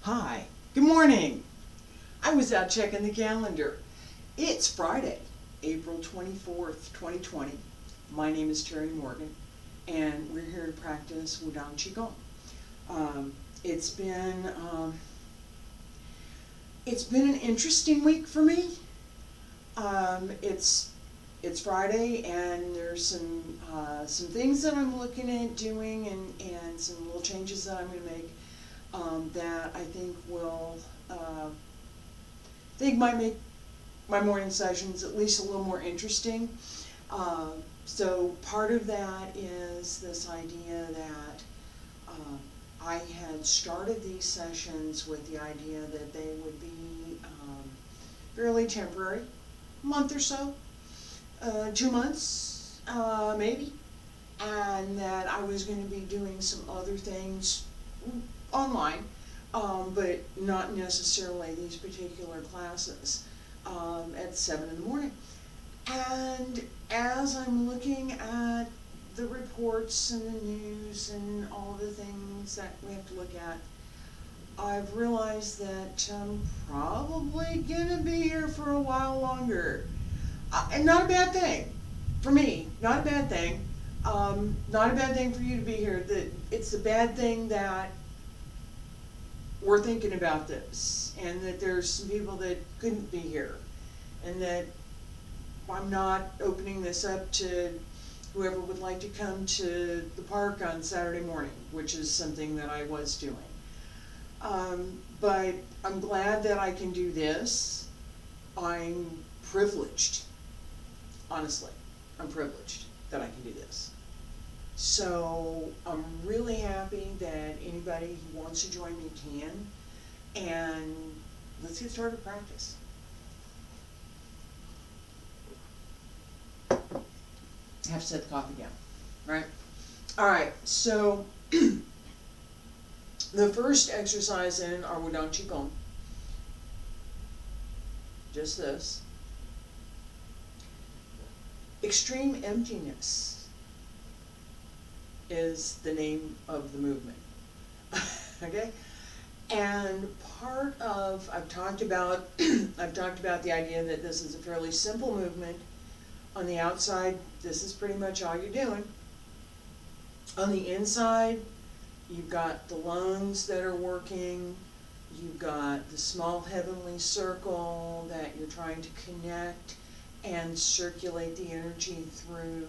Hi, good morning. I was out checking the calendar. It's Friday, April 24th, 2020. My name is Terry Morgan, and we're here to practice Wudang Qigong. It's been an interesting week for me. It's Friday, and there's some things that I'm looking at doing, and some little changes that I'm going to make that I think might make my morning sessions at least a little more interesting. So part of that is this idea that I had started these sessions with the idea that they would be fairly temporary, a month or so, 2 months maybe, and that I was going to be doing some other things online, but not necessarily these particular classes at 7 in the morning. And as I'm looking at the reports and the news and all the things that we have to look at, I've realized that I'm probably going to be here for a while longer. And not a bad thing for me, not a bad thing. Not a bad thing for you to be here. It's a bad thing that we're thinking about this, and that there's some people that couldn't be here, and that I'm not opening this up to whoever would like to come to the park on Saturday morning, which is something that I was doing. But I'm glad that I can do this. I'm privileged. Honestly, I'm privileged that I can do this. So I'm really happy that anybody who wants to join me can, and let's get started practice. I have to set the coffee down, right? All right, so the first exercise in our Wudang Qigong, just this, extreme emptiness is the name of the movement. Okay? And part of, I've talked about the idea that this is a fairly simple movement. On the outside, this is pretty much all you're doing. On the inside, you've got the lungs that are working, you've got the small heavenly circle that you're trying to connect and circulate the energy through.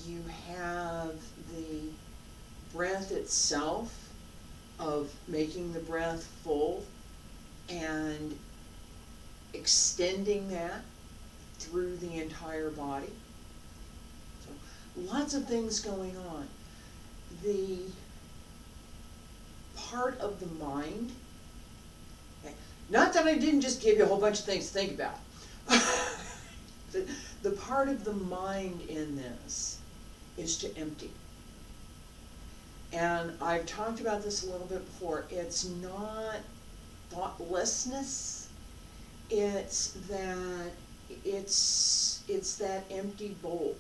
You have the breath itself, of making the breath full and extending that through the entire body. So lots of things going on. The part of the mind, okay, not that I didn't just give you a whole bunch of things to think about. The part of the mind in this is to empty. And I've talked about this a little bit before. It's not thoughtlessness. It's that empty bowl,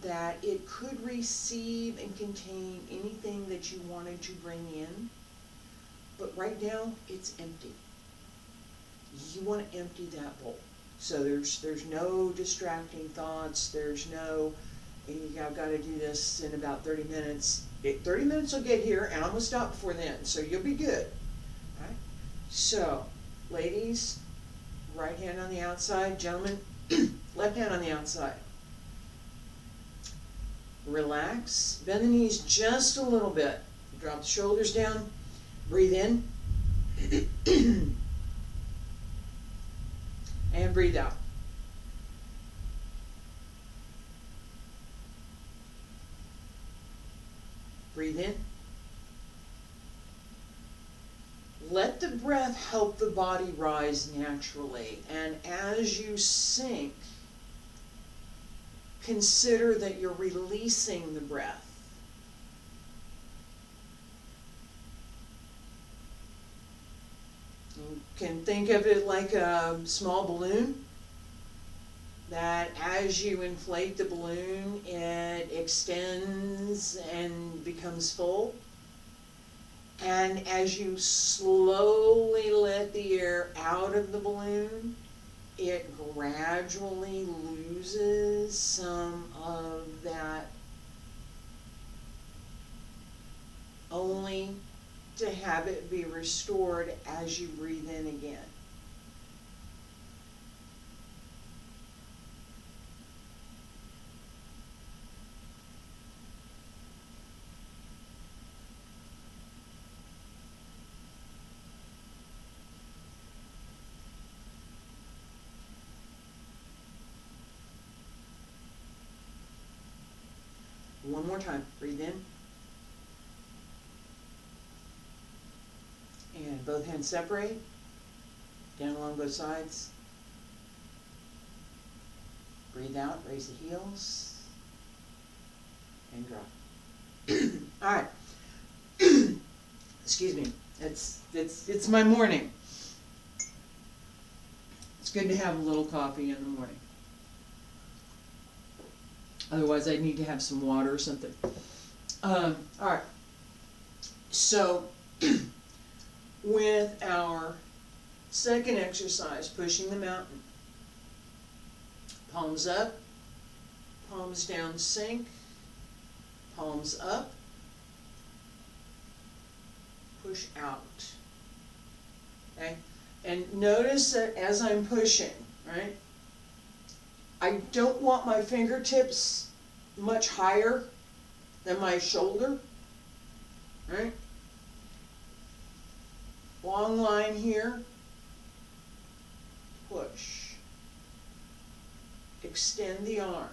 that it could receive and contain anything that you wanted to bring in, but right now it's empty. You want to empty that bowl. So there's no distracting thoughts. There's no, I've got to do this in about 30 minutes. 30 minutes will get here, and I'm going to stop before then, so you'll be good. All right? So, ladies, right hand on the outside. Gentlemen, left hand on the outside. Relax. Bend the knees just a little bit. Drop the shoulders down. Breathe in. And breathe out. Breathe in. Let the breath help the body rise naturally. And as you sink, consider that you're releasing the breath. You can think of it like a small balloon, that as you inflate the balloon, it extends and becomes full. And as you slowly let the air out of the balloon, it gradually loses some of that, only to have it be restored as you breathe in again. One more time, breathe in. And both hands separate, down along both sides. Breathe out, raise the heels, and drop. All right. Excuse me. It's my morning. It's good to have a little coffee in the morning. Otherwise, I'd need to have some water or something. All right. So, with our second exercise, pushing the mountain, palms up, palms down, sink, palms up, push out. Okay? And notice that as I'm pushing, right, I don't want my fingertips much higher than my shoulder, right? Long line here, push, extend the arm.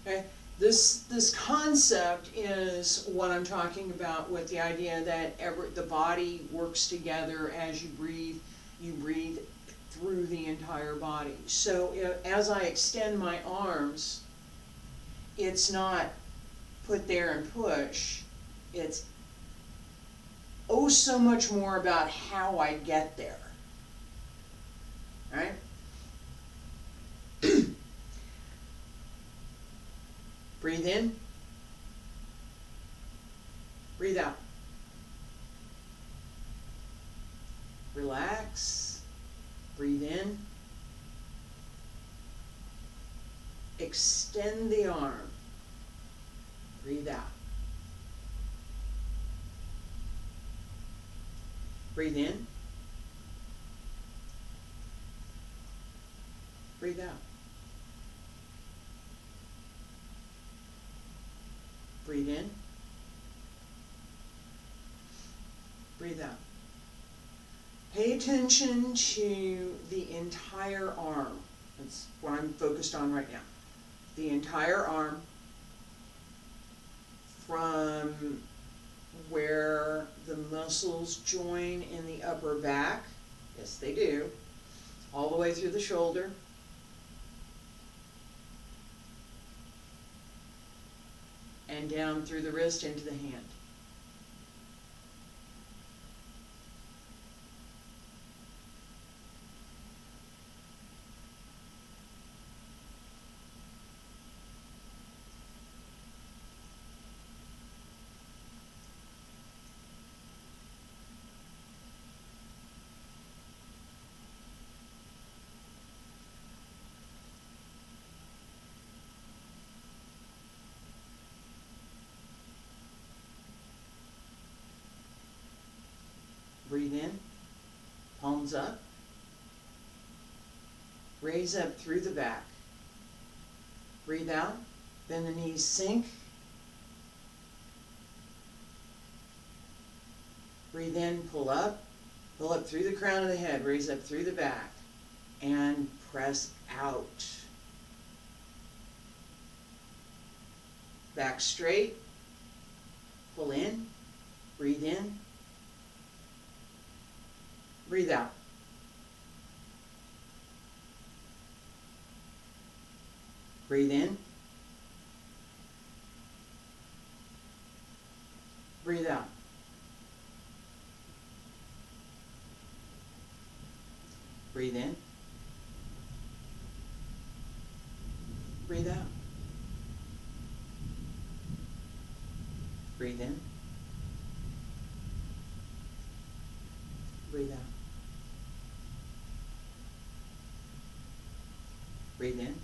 Okay? This concept is what I'm talking about with the idea that the body works together as you breathe through the entire body. So as I extend my arms, it's not put there and push, it's oh so much more about how I get there. Right? Breathe in, breathe out. Relax, breathe in, extend the arm, breathe out. Breathe in, breathe out. Breathe in, breathe out. Pay attention to the entire arm. That's what I'm focused on right now. The entire arm, from where the muscles join in the upper back, yes they do, all the way through the shoulder, and down through the wrist into the hand. Breathe in, palms up, raise up through the back. Breathe out, bend the knees, sink. Breathe in, pull up through the crown of the head, raise up through the back, and press out. Back straight, pull in, breathe in, breathe out. Breathe in. Breathe out. Breathe in. Breathe out. Breathe in. Breathe out. Breathe in.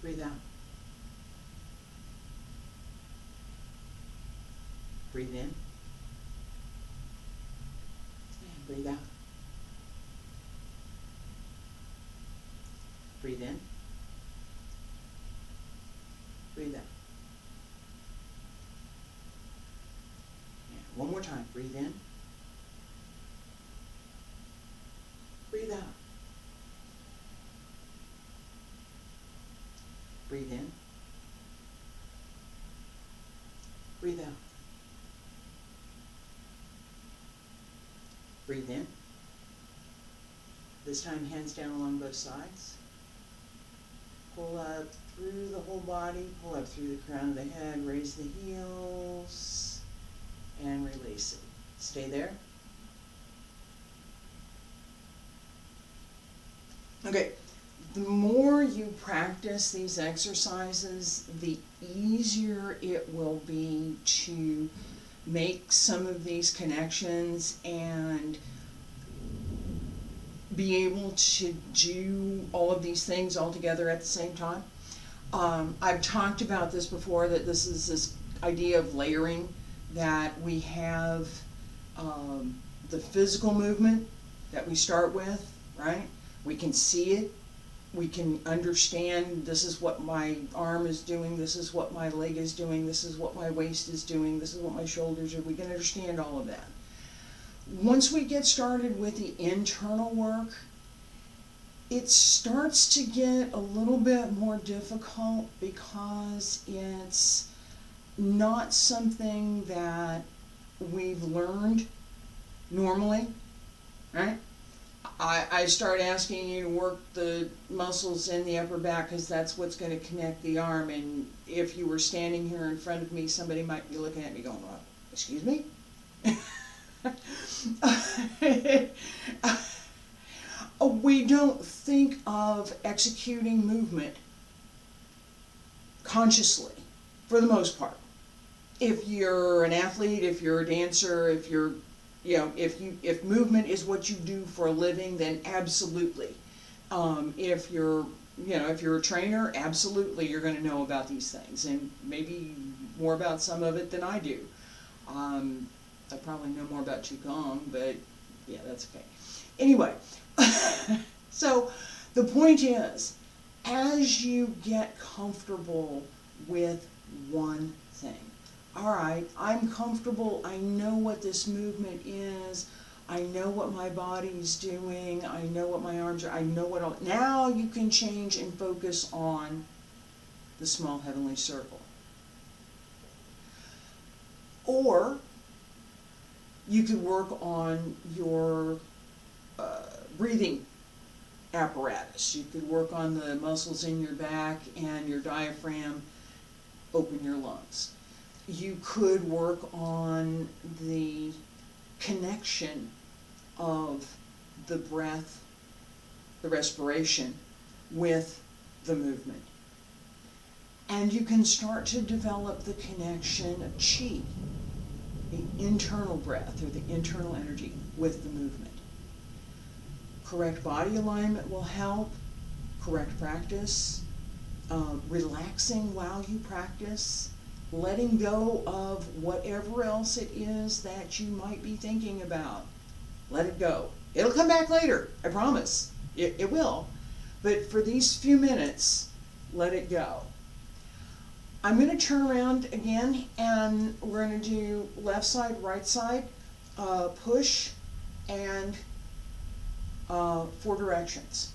Breathe out. Breathe in. And breathe out. Breathe in. Breathe out. And one more time. Breathe in. Breathe out. Breathe in. Breathe out. Breathe in. This time hands down along both sides. Pull up through the whole body, pull up through the crown of the head, raise the heels, and release it. Stay there. Okay, the more you practice these exercises, the easier it will be to make some of these connections and be able to do all of these things all together at the same time. I've talked about this before, that this is this idea of layering, that we have the physical movement that we start with, right? We can see it, we can understand this is what my arm is doing, this is what my leg is doing, this is what my waist is doing, this is what my shoulders are, we can understand all of that. Once we get started with the internal work, it starts to get a little bit more difficult because it's not something that we've learned normally, right? I start asking you to work the muscles in the upper back because that's what's going to connect the arm, and if you were standing here in front of me, somebody might be looking at me going, well, excuse me? We don't think of executing movement consciously, for the most part. If you're an athlete, if you're a dancer, if you're, if movement is what you do for a living, then absolutely. If you're a trainer, absolutely you're going to know about these things, and maybe more about some of it than I do. I probably know more about Qigong, but yeah, that's okay. Anyway, so the point is, as you get comfortable with one thing, all right, I'm comfortable, I know what this movement is, I know what my body's doing, I know what my arms are, I know what all, now you can change and focus on the small heavenly circle. Or you could work on your breathing apparatus. You could work on the muscles in your back and your diaphragm, open your lungs. You could work on the connection of the breath, the respiration, with the movement. And you can start to develop the connection of qi, the internal breath or the internal energy, with the movement. Correct body alignment will help, correct practice, relaxing while you practice, letting go of whatever else it is that you might be thinking about. Let it go. It'll come back later, I promise. It will. But for these few minutes, let it go. I'm going to turn around again, and we're going to do left side, right side, push, and 4 directions.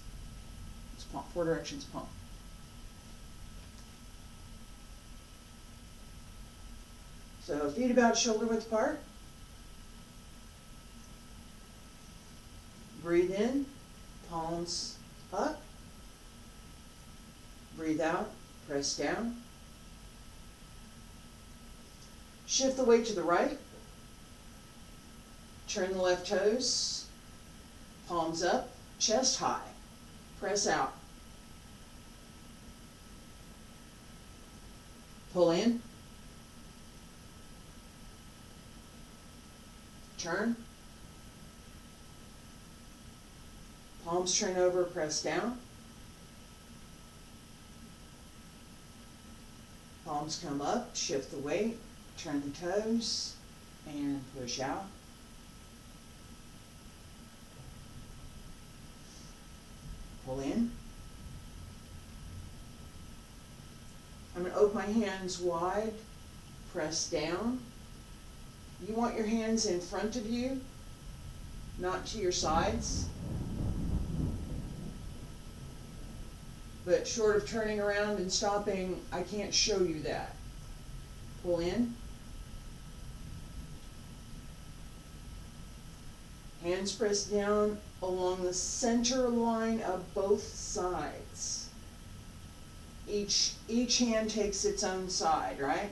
It's pump, 4 directions pump. So feet about shoulder width apart. Breathe in, palms up. Breathe out, press down. Shift the weight to the right. Turn the left toes. Palms up, chest high. Press out. Pull in. turn. Palms turn over, press down. Palms come up, shift the weight, turn the toes, and push out. Pull in. I'm going to open my hands wide, press down. You want your hands in front of you, not to your sides. But short of turning around and stopping, I can't show you that. Pull in. Hands pressed down along the center line of both sides. Each hand takes its own side, right?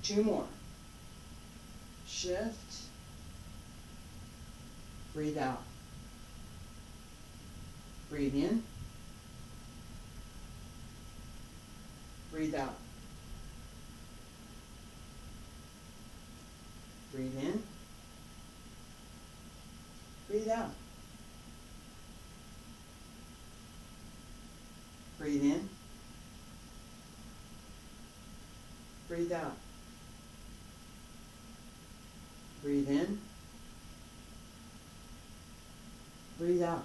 Two more. Shift. Breathe out. Breathe in. Breathe out. Breathe in. Breathe out. Breathe in. Breathe out. Breathe in. Breathe out.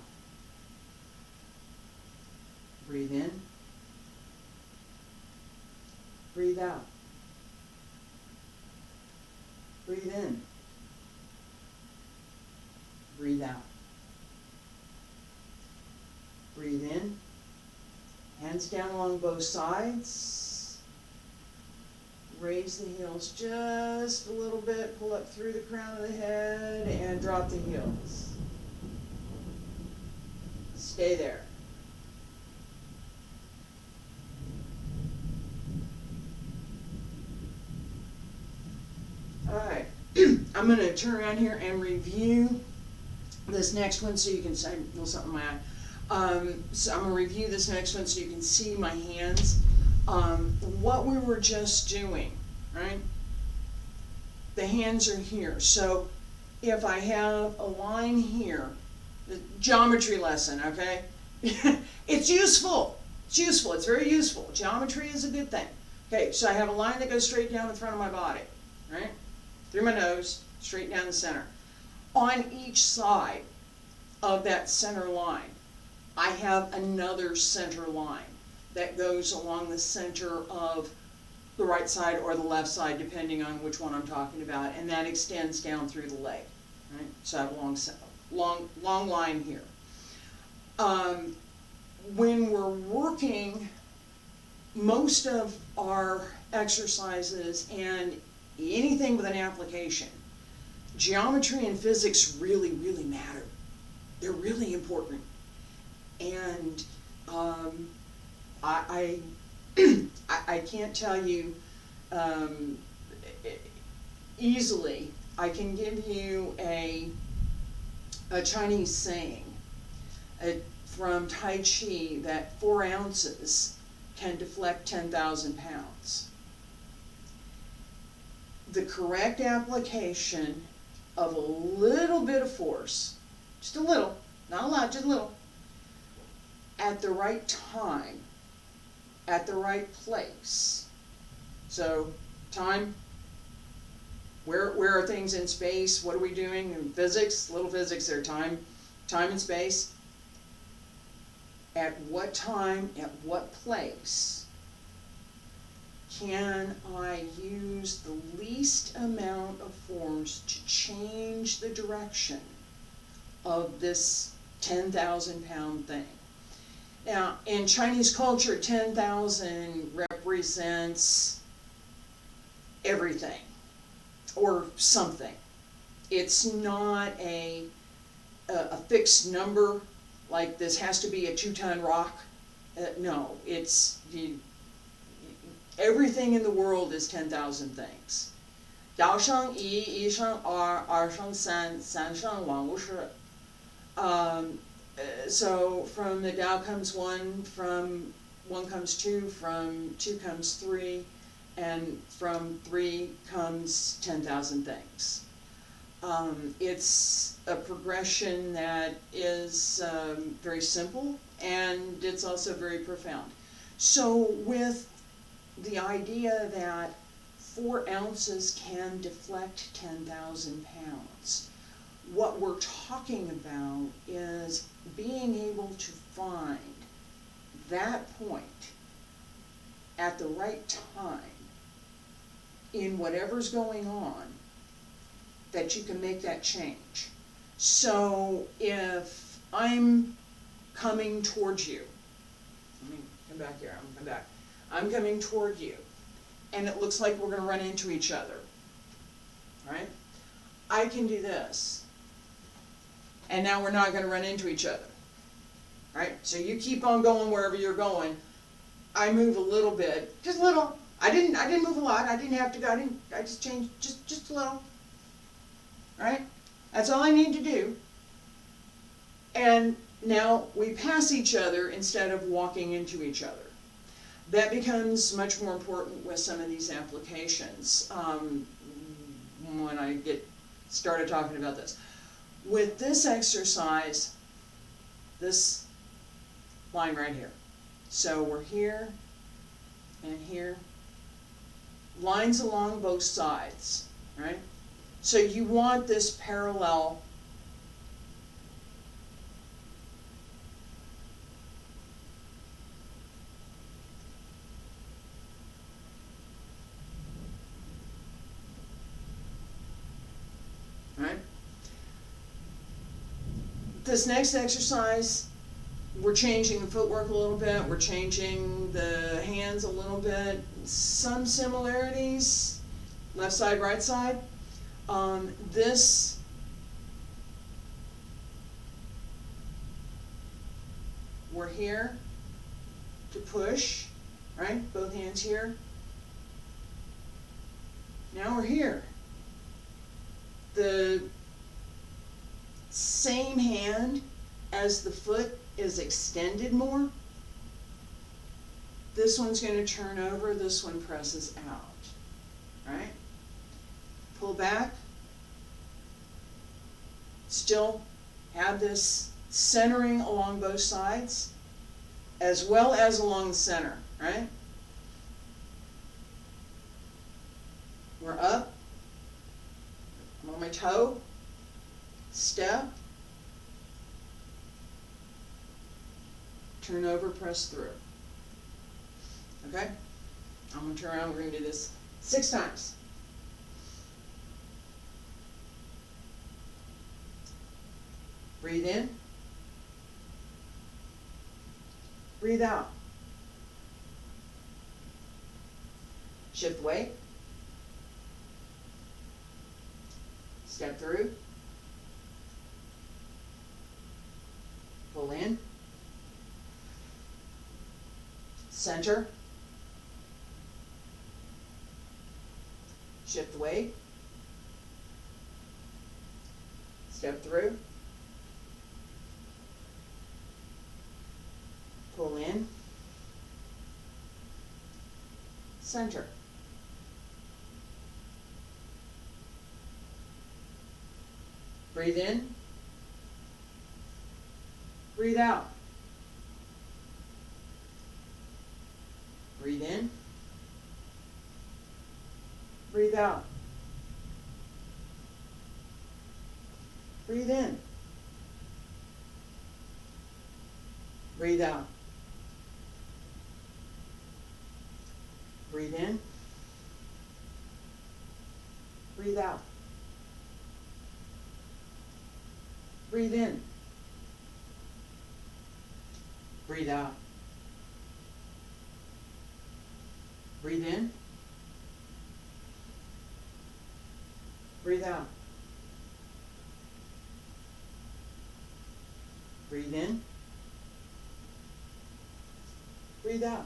Breathe in. Breathe out. Breathe in. Breathe out. Breathe in. Hands down along both sides. Raise the heels just a little bit, pull up through the crown of the head, and drop the heels. Stay there. All right, I'm going to turn around here and review this next one so you can see, I feel something in my eye. So I'm going to review this next one so you can see my hands. What we were just doing, right? The hands are here. So if I have a line here, the geometry lesson, okay? It's useful. It's useful. It's very useful. Geometry is a good thing. Okay, so I have a line that goes straight down the front of my body, right? Through my nose, straight down the center. On each side of that center line, I have another center line that goes along the center of the right side or the left side, depending on which one I'm talking about, and that extends down through the leg. Right? So I have a long line here. When we're working, most of our exercises and anything with an application, geometry and physics really, really matter. They're really important. And I can't tell you easily. I can give you a Chinese saying from Tai Chi that 4 ounces can deflect 10,000 pounds. The correct application of a little bit of force, just a little, not a lot, just a little, at the right time, at the right place. So, time, where are things in space? What are we doing in physics? Little physics there, time and space. At what time, at what place. can I use the least amount of forms to change the direction of this 10,000 pound thing? Now, in Chinese culture, 10,000 represents everything or something. It's not a fixed number, like this has to be a 2-ton rock. No, it's everything in the world is 10,000 things. 1生1，1生2，2生3，3生万物是。So from the Tao comes 1, from 1 comes 2, from 2 comes 3, and from 3 comes 10,000 things. It's a progression that is very simple, and it's also very profound. So with the idea that 4 ounces can deflect 10,000 pounds, what we're talking about is being able to find that point at the right time in whatever's going on, that you can make that change. So if I'm coming towards you, let me come back here, I'm coming back. I'm coming toward you, and it looks like we're going to run into each other, right? I can do this, and now we're not going to run into each other, right? So you keep on going wherever you're going. I move a little bit, just a little. I didn't move a lot. I didn't have to go. I just changed just a little, right? That's all I need to do. And now we pass each other instead of walking into each other. That becomes much more important with some of these applications when I get started talking about this. With this exercise, this line right here. So we're here and here. Lines along both sides, right? So you want this parallel . Right? This next exercise, we're changing the footwork a little bit, we're changing the hands a little bit, some similarities, left side, right side. This we're here to push, right? Both hands here. Now we're here. The same hand as the foot is extended more. This one's going to turn over, this one presses out, right? Pull back. Still have this centering along both sides as well as along the center, right? We're up. I'm on my toe. Step. Turn over, press through. Okay? I'm going to turn around. We're going to do this 6 times. Breathe in. Breathe out. Shift weight. Step through. Pull in. Center. Shift weight. Step through. Pull in. Center. Breathe in. Breathe out. Breathe in. Breathe out. Breathe in. Breathe out. Breathe in. Breathe out. Breathe in. Breathe out. Breathe in. Breathe out. Breathe in. Breathe out.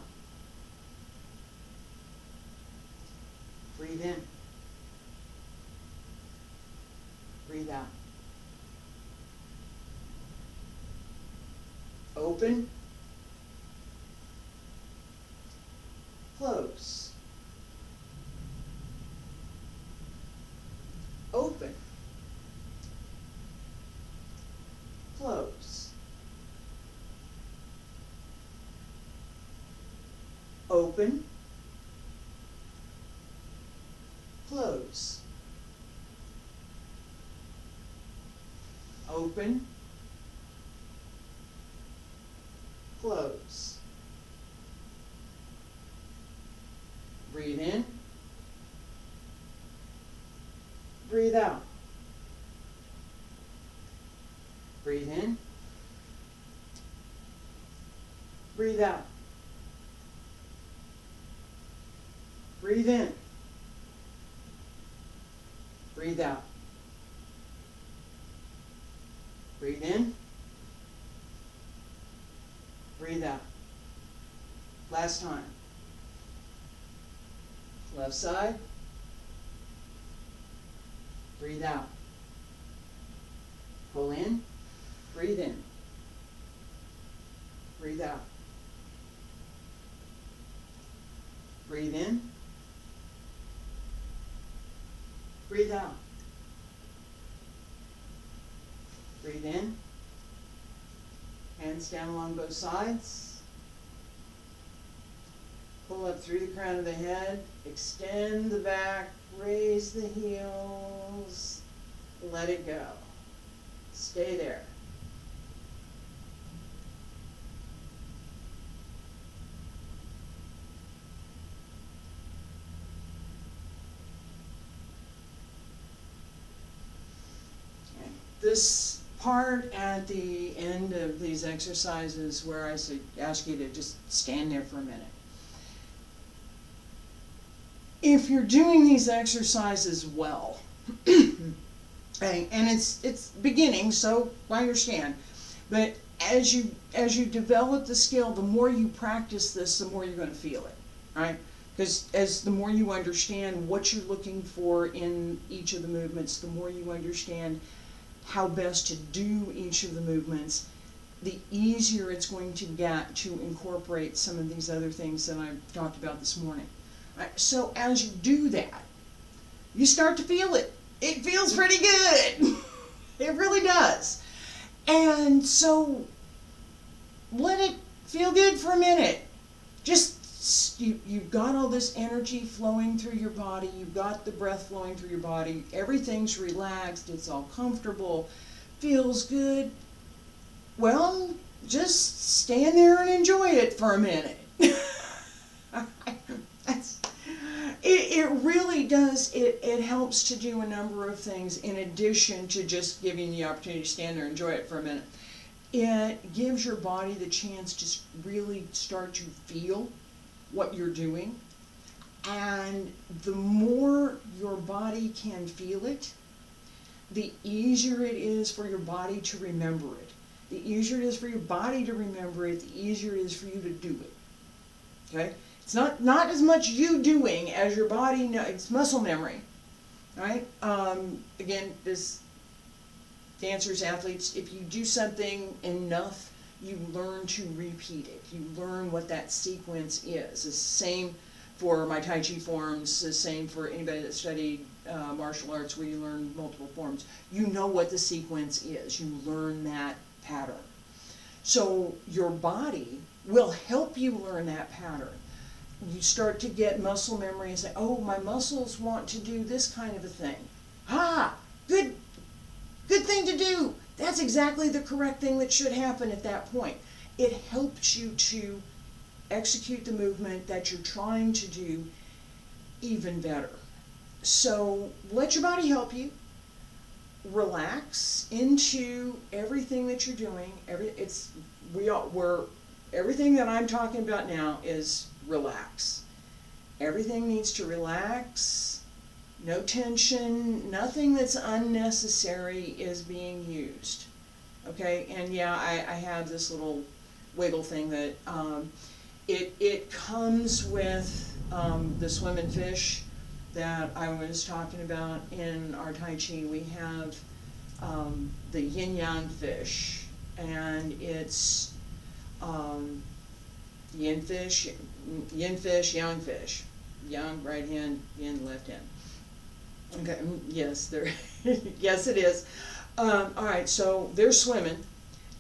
Breathe in. Breathe out. Open. Close. Open. Close. Open. Close. Open. Close. Breathe in. Breathe out. Breathe in. Breathe out. Breathe in. Breathe out. Breathe in. Breathe out. Last time. Left side. Breathe out. Pull in. Breathe in. Breathe out. Breathe in. Breathe out. Breathe in. Hands down along both sides. Pull up through the crown of the head. Extend the back. Raise the heels. Let it go. Stay there. This part at the end of these exercises where I ask you to just stand there for a minute. If you're doing these exercises well, and it's beginning, so I understand, but as you develop the skill, the more you practice this, the more you're going to feel it, right? Because as the more you understand what you're looking for in each of the movements, the more you understand how best to do each of the movements, the easier it's going to get to incorporate some of these other things that I've talked about this morning. Right? So as you do that, you start to feel it. It feels pretty good. It really does. And so let it feel good for a minute. Just, you've got all this energy flowing through your body. You've got the breath flowing through your body. Everything's relaxed. It's all comfortable. Feels good. Well, just stand there and enjoy it for a minute. It really does. It helps to do a number of things in addition to just giving you the opportunity to stand there and enjoy it for a minute. It gives your body the chance to really start to feel what you're doing. And the more your body can feel it, the easier it is for your body to remember it. The easier it is for your body to remember it, the easier it is for you to do it. Okay? It's not as much you doing as your body, it's muscle memory. Right? Again, this dancers, athletes, if you do something enough, you learn to repeat it. You learn what that sequence is. It's the same for my Tai Chi forms, the same for anybody that studied martial arts where you learn multiple forms. You know what the sequence is. You learn that pattern. So your body will help you learn that pattern. You start to get muscle memory and say, oh, my muscles want to do this kind of a thing. Good thing to do. That's exactly the correct thing that should happen at that point. It helps you to execute the movement that you're trying to do even better. So let your body help you. Relax into everything that you're doing. Everything that I'm talking about now is relax. Everything needs to relax. No tension. Nothing that's unnecessary is being used. Okay, and yeah, I have this little wiggle thing that it comes with the swim and fish that I was talking about in our Tai Chi. We have the yin yang fish, and it's yin fish, yang fish, yang right hand, yin left hand. Okay, yes, there, yes it is. All right, so they're swimming,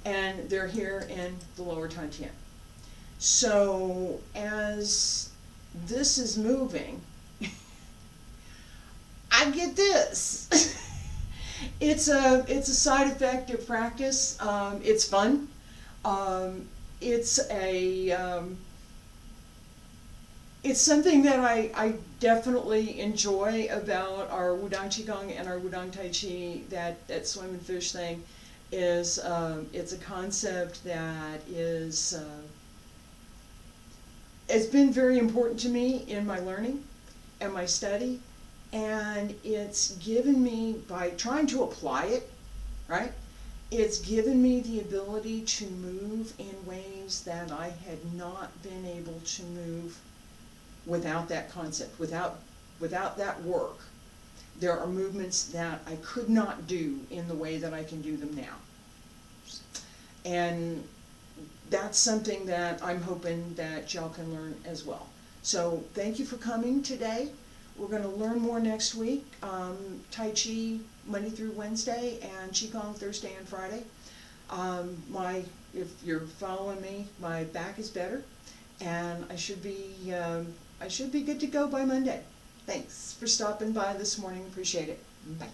and they're here in the lower Tantian. So as this is moving, I get this. It's a side effect of practice. It's fun. It's something that I definitely enjoy about our Wudang Qigong and our Wudang Tai Chi. That swim and fish thing is it's a concept that is it's been very important to me in my learning and my study, and it's given me, by trying to apply it, right, it's given me the ability to move in ways that I had not been able to move without that concept, without that work. There are movements that I could not do in the way that I can do them now. And that's something that I'm hoping that y'all can learn as well. So thank you for coming today. We're going to learn more next week. Tai Chi Monday through Wednesday, and Qigong Thursday and Friday. If you're following me, my back is better, and I should be good to go by Monday. Thanks for stopping by this morning. Appreciate it. Bye.